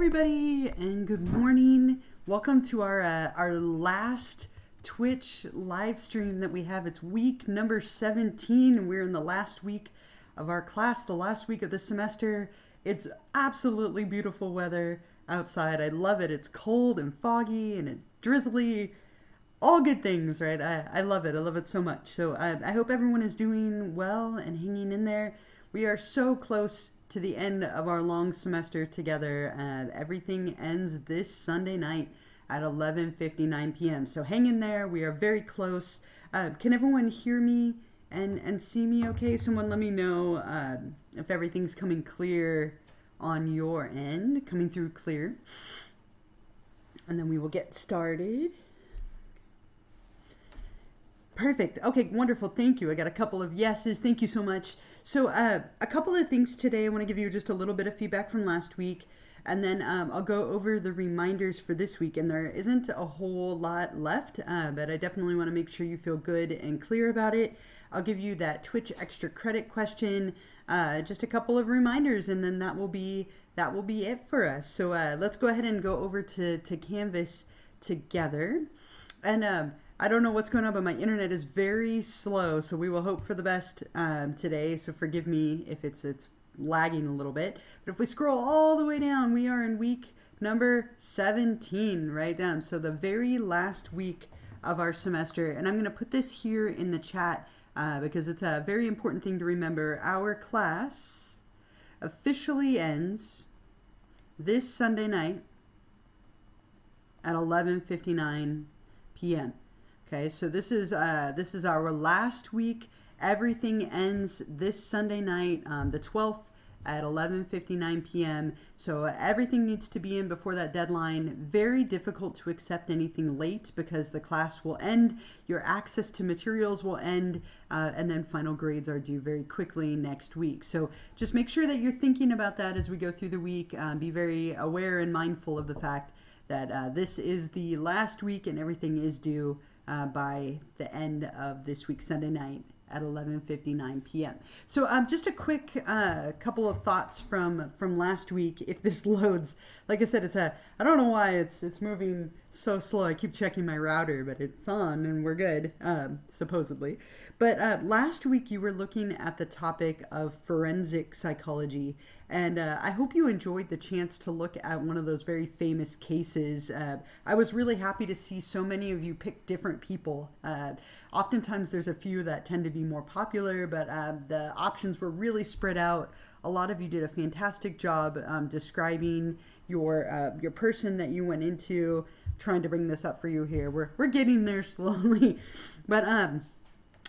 everybody, and good morning. Welcome to our last Twitch live stream that we have. It's week number 17, and we're in the last week of our class, the last week of the semester. It's absolutely beautiful weather outside. I love it. It's cold and foggy and it's drizzly. All good things, right? I love it. I love it so much. So I hope everyone is doing well and hanging in there. We are so close to the end of our long semester together. Everything ends this Sunday night at 11:59 p.m. So hang in there. We are very close. Can everyone hear me and see me okay? Someone let me know if everything's coming clear on your end, coming through clear. And then we will get started. Perfect. Okay, wonderful. Thank you. I got a couple of yeses. Thank you so much. So a couple of things today. I want to give you just a little bit of feedback from last week, and then I'll go over the reminders for this week. And there isn't a whole lot left, but I definitely want to make sure you feel good and clear about it. I'll give you that Twitch extra credit question, just a couple of reminders, and then that will be it for us. So let's go ahead and go over to Canvas together. And I don't know what's going on, but my internet is very slow, so we will hope for the best today. So forgive me if it's lagging a little bit. But if we scroll all the way down, we are in week number 17, right down. So the very last week of our semester. And I'm going to put this here in the chat because it's a very important thing to remember. Our class officially ends this Sunday night at 11:59 p.m. Okay, so this is our last week. Everything ends this Sunday night, the 12th at 11:59 p.m. So everything needs to be in before that deadline. Very difficult to accept anything late because the class will end, your access to materials will end, and then final grades are due very quickly next week. So just make sure that you're thinking about that as we go through the week. Be very aware and mindful of the fact that this is the last week and everything is due by the end of this week, Sunday night at 11:59 p.m. So just a quick couple of thoughts from last week. If this loads, like I said, I don't know why it's moving so slow. I keep checking my router, but it's on and we're good, supposedly. But last week you were looking at the topic of forensic psychology, and I hope you enjoyed the chance to look at one of those very famous cases. I was really happy to see so many of you pick different people. Oftentimes there's a few that tend to be more popular, but the options were really spread out. A lot of you did a fantastic job describing your person that you went into. Trying to bring this up for you here. We're getting there slowly, but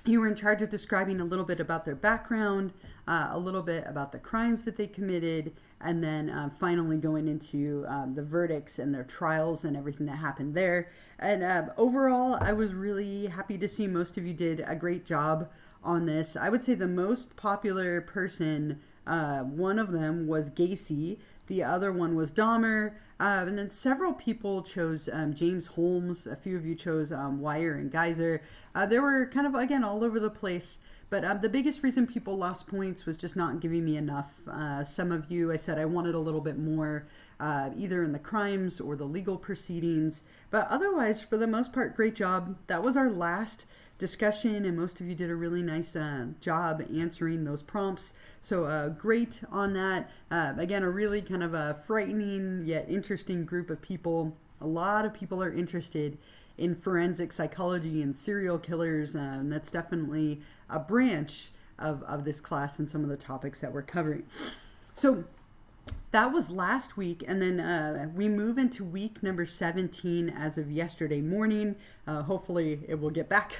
you were in charge of describing a little bit about their background, a little bit about the crimes that they committed, and then finally going into the verdicts and their trials and everything that happened there. And overall, I was really happy to see most of you did a great job on this. I would say the most popular person, one of them was Gacy, the other one was Dahmer, and then several people chose James Holmes. A few of you chose Wire and Geyser. They were kind of, again, all over the place. But the biggest reason people lost points was just not giving me enough. Some of you, I said I wanted a little bit more, either in the crimes or the legal proceedings. But otherwise, for the most part, great job. That was our last discussion, and most of you did a really nice job answering those prompts. So great on that. Again, a really kind of a frightening yet interesting group of people. A lot of people are interested in forensic psychology and serial killers, and that's definitely a branch of this class and some of the topics that we're covering. So that was last week, and then we move into week number 17 as of yesterday morning. Hopefully it will get back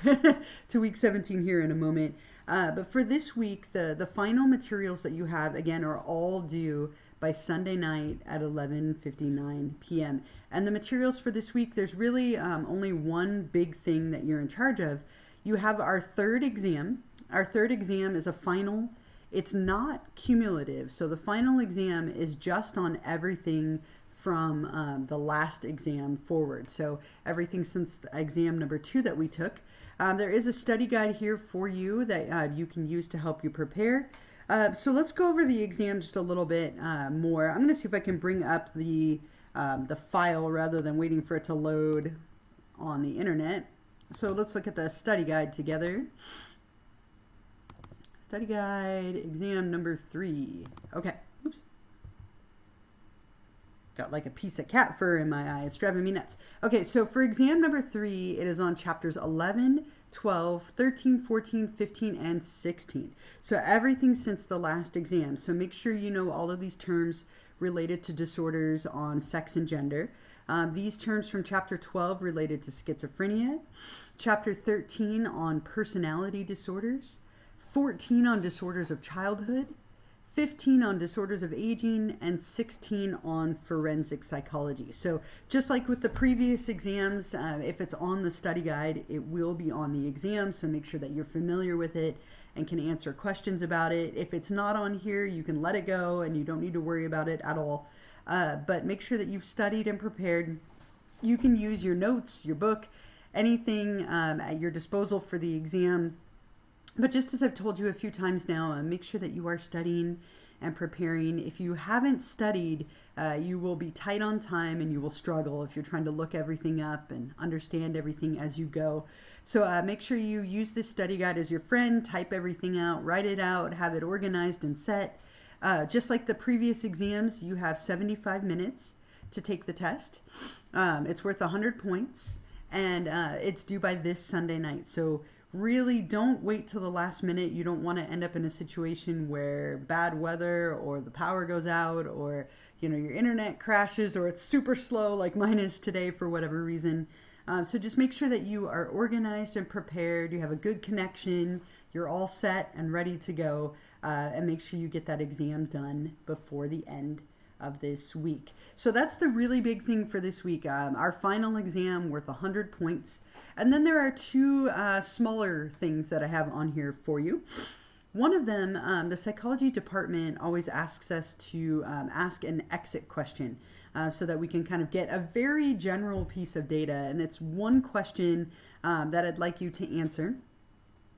to week 17 here in a moment. But for this week, the final materials that you have, again, are all due by Sunday night at 11:59 p.m. And the materials for this week, there's really only one big thing that you're in charge of. You have our third exam. Our third exam is a final. It's not cumulative, so the final exam is just on everything from the last exam forward. So everything since the exam number 2 that we took. There is a study guide here for you that you can use to help you prepare. So let's go over the exam just a little bit more. I'm going to see if I can bring up the file rather than waiting for it to load on the internet. So let's look at the study guide together. Study guide, exam number 3. Okay, oops. Got like a piece of cat fur in my eye. It's driving me nuts. Okay, so for exam number 3, it is on chapters 11, 12, 13, 14, 15, and 16. So everything since the last exam. So make sure you know all of these terms related to disorders on sex and gender. These terms from chapter 12 related to schizophrenia. Chapter 13 on personality disorders. 14 on disorders of childhood. 15 on disorders of aging, and 16 on forensic psychology. So just like with the previous exams, if it's on the study guide, it will be on the exam. So make sure that you're familiar with it and can answer questions about it. If it's not on here, you can let it go and you don't need to worry about it at all. But make sure that you've studied and prepared. You can use your notes, your book, anything at your disposal for the exam. But just as I've told you a few times now, make sure that you are studying and preparing. If you haven't studied, you will be tight on time and you will struggle if you're trying to look everything up and understand everything as you go. So make sure you use this study guide as your friend, type everything out, write it out, have it organized and set. Just like the previous exams, you have 75 minutes to take the test. It's worth 100 points and it's due by this Sunday night. So really don't wait till the last minute. You don't want to end up in a situation where bad weather or the power goes out or your internet crashes or it's super slow like mine is today for whatever reason. So just make sure that you are organized and prepared. You have a good connection. You're all set and ready to go. And make sure you get that exam done before the end of this week. So that's the really big thing for this week. Our final exam worth 100 points. And then there are 2 smaller things that I have on here for you. One of them, the psychology department always asks us to ask an exit question so that we can kind of get a very general piece of data. And it's one question that I'd like you to answer.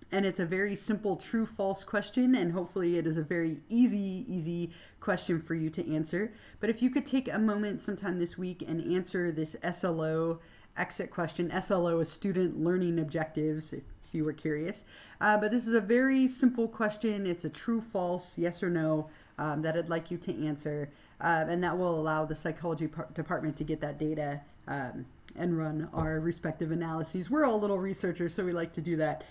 And it's a very simple true-false question, and hopefully it is a very easy question for you to answer. But if you could take a moment sometime this week and answer this SLO exit question. SLO is Student Learning Objectives, if you were curious. But this is a very simple question. It's a true-false, yes or no, that I'd like you to answer. And that will allow the psychology department to get that data and run our respective analyses. We're all little researchers, so we like to do that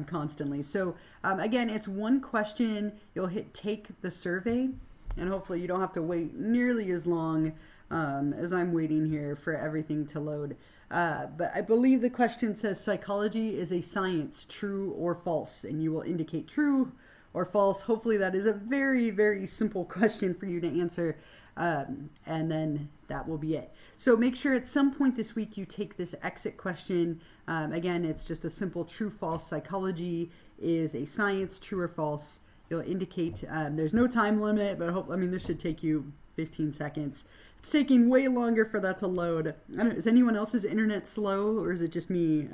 constantly. So again, it's one question. You'll hit take the survey, and hopefully you don't have to wait nearly as long as I'm waiting here for everything to load. But I believe the question says psychology is a science, true or false, and you will indicate true or false. Hopefully that is a very simple question for you to answer, and then that will be it. So make sure at some point this week you take this exit question. Again, it's just a simple true-false. Psychology is a science, true or false. You'll indicate, there's no time limit, but this should take you 15 seconds. It's taking way longer for that to load. I don't know, is anyone else's internet slow, or is it just me?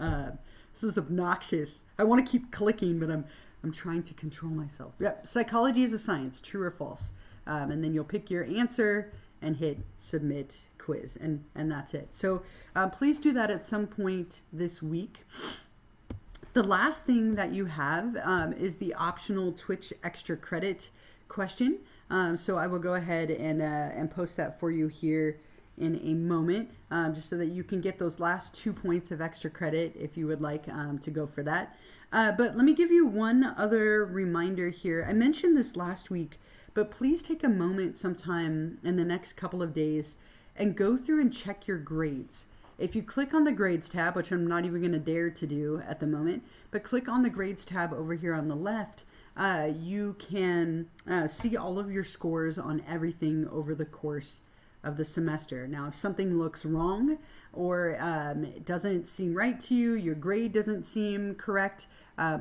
This is obnoxious. I want to keep clicking, but I'm trying to control myself. Yep, psychology is a science, true or false. And then you'll pick your answer and hit submit quiz, and that's it. So please do that at some point this week. The last thing that you have is the optional Twitch extra credit question. So I will go ahead and post that for you here in a moment, just so that you can get those last 2 points of extra credit if you would like to go for that. But let me give you one other reminder here. I mentioned this last week, but please take a moment sometime in the next couple of days and go through and check your grades. If you click on the grades tab, which I'm not even going to dare to do at the moment, but click on the grades tab over here on the left, you can see all of your scores on everything over the course of the semester. Now, if something looks wrong or it doesn't seem right to you, your grade doesn't seem correct,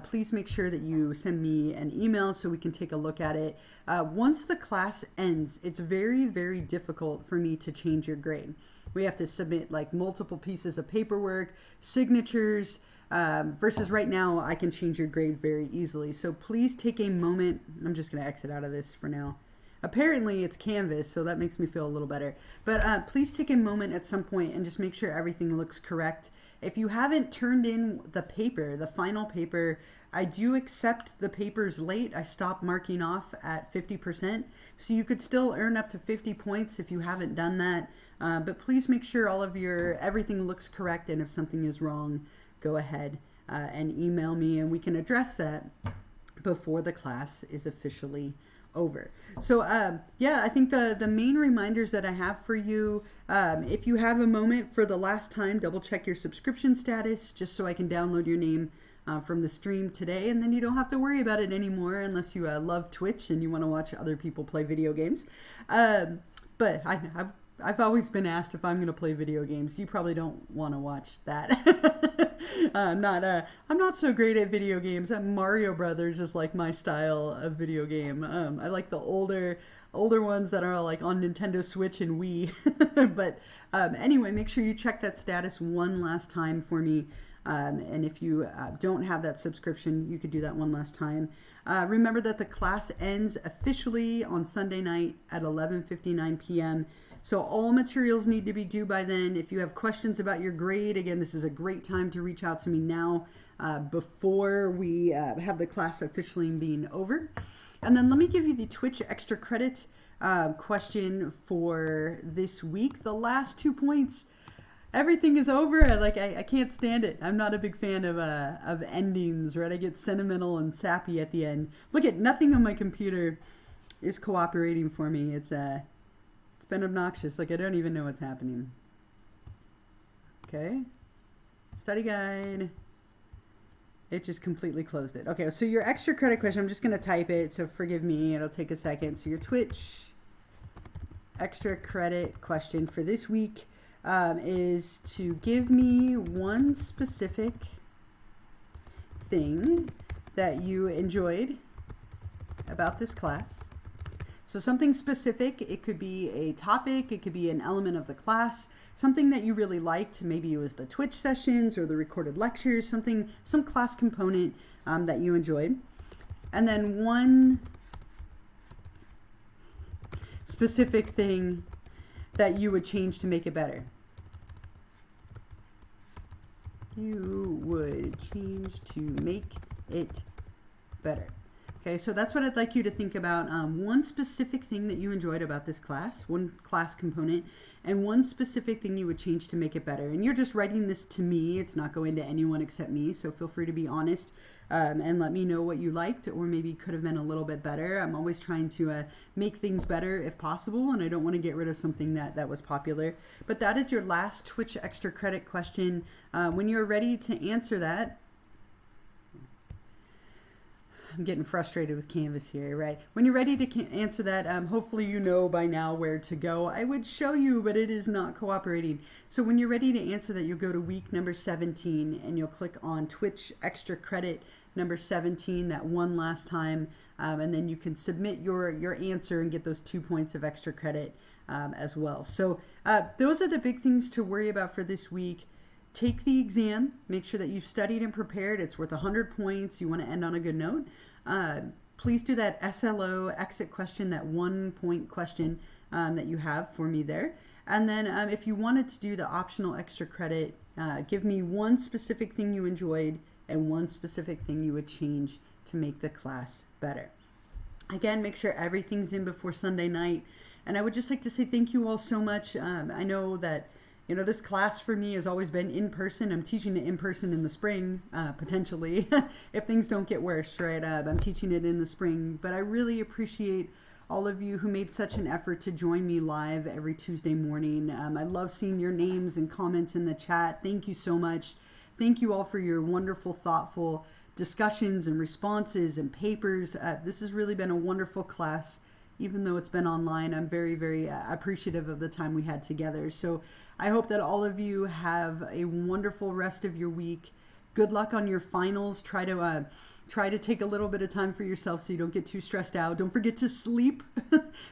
please make sure that you send me an email so we can take a look at it. Once the class ends, it's very difficult for me to change your grade. We have to submit like multiple pieces of paperwork, signatures, versus right now, I can change your grade very easily. So please take a moment. I'm just going to exit out of this for now. Apparently it's Canvas, so that makes me feel a little better. But please take a moment at some point and just make sure everything looks correct. If you haven't turned in the paper, the final paper, I do accept the papers late. I stop marking off at 50%. So you could still earn up to 50 points if you haven't done that. But please make sure everything looks correct, and if something is wrong, go ahead and email me and we can address that before the class is officially over. So yeah, I think the main reminders that I have for you, if you have a moment for the last time, double check your subscription status just so I can download your name from the stream today, and then you don't have to worry about it anymore unless you love Twitch and you want to watch other people play video games. But I've always been asked if I'm going to play video games. You probably don't want to watch that. I'm not so great at video games. Mario Brothers is like my style of video game. I like the older ones that are like on Nintendo Switch and Wii. But anyway, make sure you check that status one last time for me. And if you don't have that subscription, you could do that one last time. Remember that the class ends officially on Sunday night at 11:59 p.m. So all materials need to be due by then. If you have questions about your grade, again, this is a great time to reach out to me now before we have the class officially being over. And then let me give you the Twitch extra credit question for this week. The last 2 points. Everything is over. I can't stand it. I'm not a big fan of endings, right? I get sentimental and sappy at the end. Look at nothing on my computer is cooperating for me. It's been obnoxious. Like I don't even know what's happening. Okay. Study guide. It just completely closed it. Okay, so your extra credit question, I'm just going to type it, so forgive me. It'll take a second. So your Twitch extra credit question for this week is to give me one specific thing that you enjoyed about this class. So something specific, it could be a topic, it could be an element of the class, something that you really liked. Maybe it was the Twitch sessions or the recorded lectures, some class component that you enjoyed. And then one specific thing that you would change to make it better. You would change to make it better. Okay, so that's what I'd like you to think about. One specific thing that you enjoyed about this class, one class component, and one specific thing you would change to make it better. And you're just writing this to me. It's not going to anyone except me, so feel free to be honest and let me know what you liked or maybe could have been a little bit better. I'm always trying to make things better if possible, and I don't want to get rid of something that was popular. But that is your last Twitch extra credit question. When you're ready to answer that, I'm getting frustrated with Canvas here, right? When you're ready to answer that, hopefully you know by now where to go. I would show you, but it is not cooperating. So when you're ready to answer that, you'll go to week number 17 and you'll click on Twitch extra credit number 17, that one last time, and then you can submit your answer and get those 2 points of extra credit as well. So those are the big things to worry about for this week. Take the exam. Make sure that you've studied and prepared. It's worth 100 points. You want to end on a good note. Please do that SLO exit question, that 1 point question that you have for me there. And then if you wanted to do the optional extra credit, give me one specific thing you enjoyed and one specific thing you would change to make the class better. Again, make sure everything's in before Sunday night. And I would just like to say thank you all so much. I know that this class for me has always been in person. I'm teaching it in person in the spring, potentially, if things don't get worse, right? I'm teaching it in the spring, but I really appreciate all of you who made such an effort to join me live every Tuesday morning. I love seeing your names and comments in the chat. Thank you so much. Thank you all for your wonderful, thoughtful discussions and responses and papers. This has really been a wonderful class. Even though it's been online, I'm very, very appreciative of the time we had together. So I hope that all of you have a wonderful rest of your week. Good luck on your finals. Try to take a little bit of time for yourself so you don't get too stressed out. Don't forget to sleep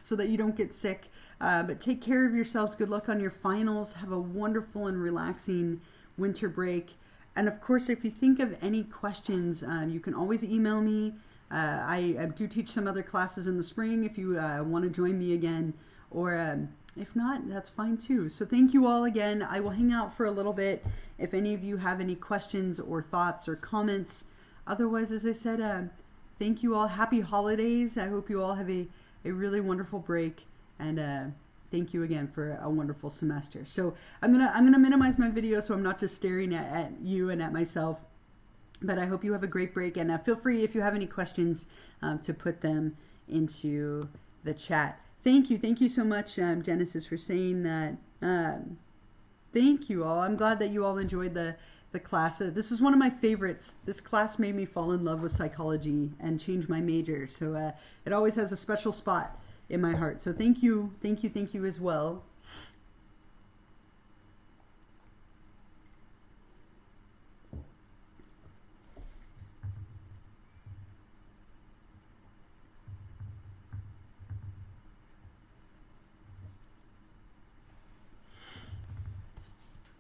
so that you don't get sick. But take care of yourselves. Good luck on your finals. Have a wonderful and relaxing winter break. And of course, if you think of any questions, you can always email me. I do teach some other classes in the spring if you want to join me again, or if not, that's fine too. So thank you all again. I will hang out for a little bit if any of you have any questions or thoughts or comments. Otherwise, as I said, thank you all. Happy holidays. I hope you all have a really wonderful break, and thank you again for a wonderful semester. So I'm gonna minimize my video so I'm not just staring at you and at myself. But I hope you have a great break, and feel free if you have any questions to put them into the chat. Thank you so much, Genesis, for saying that. Thank you all. I'm glad that you all enjoyed the class. This is one of my favorites. This class made me fall in love with psychology and change my major. So it always has a special spot in my heart. So thank you as well.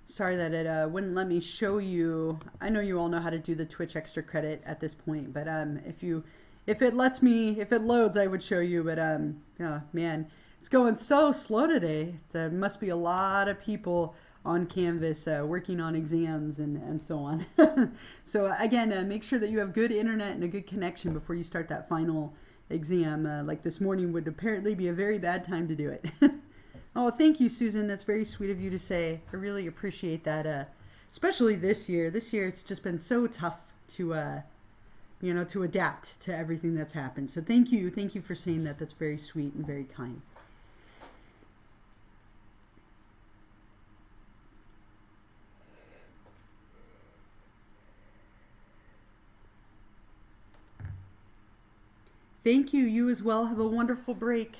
Sorry that it wouldn't let me show you. I know you all know how to do the Twitch extra credit at this point, but if it lets me, if it loads, I would show you. But oh, man, it's going so slow today. There must be a lot of people on Canvas working on exams and so on. So again, make sure that you have good internet and a good connection before you start that final exam. Like this morning would apparently be a very bad time to do it. Oh, thank you, Susan. That's very sweet of you to say. I really appreciate that. Especially this year. This year, it's just been so tough to, to adapt to everything that's happened. So thank you for saying that. That's very sweet and very kind. Thank you. You as well. Have a wonderful break.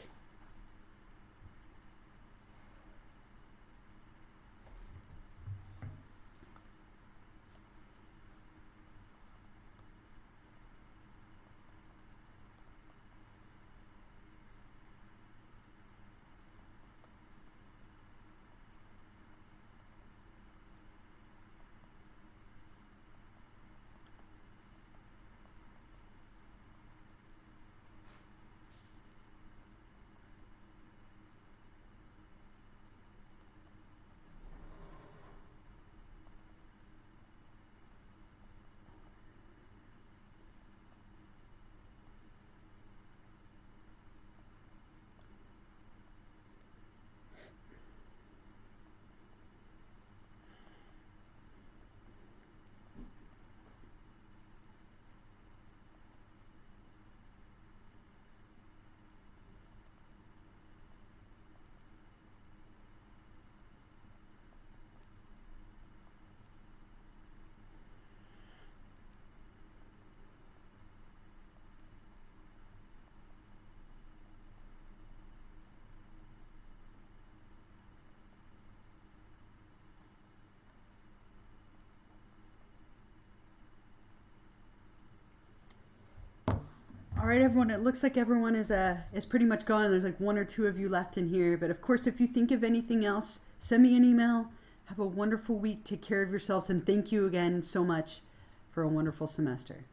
All right, everyone. It looks like everyone is pretty much gone. There's like one or two of you left in here. But of course, if you think of anything else, send me an email. Have a wonderful week. Take care of yourselves. And thank you again so much for a wonderful semester.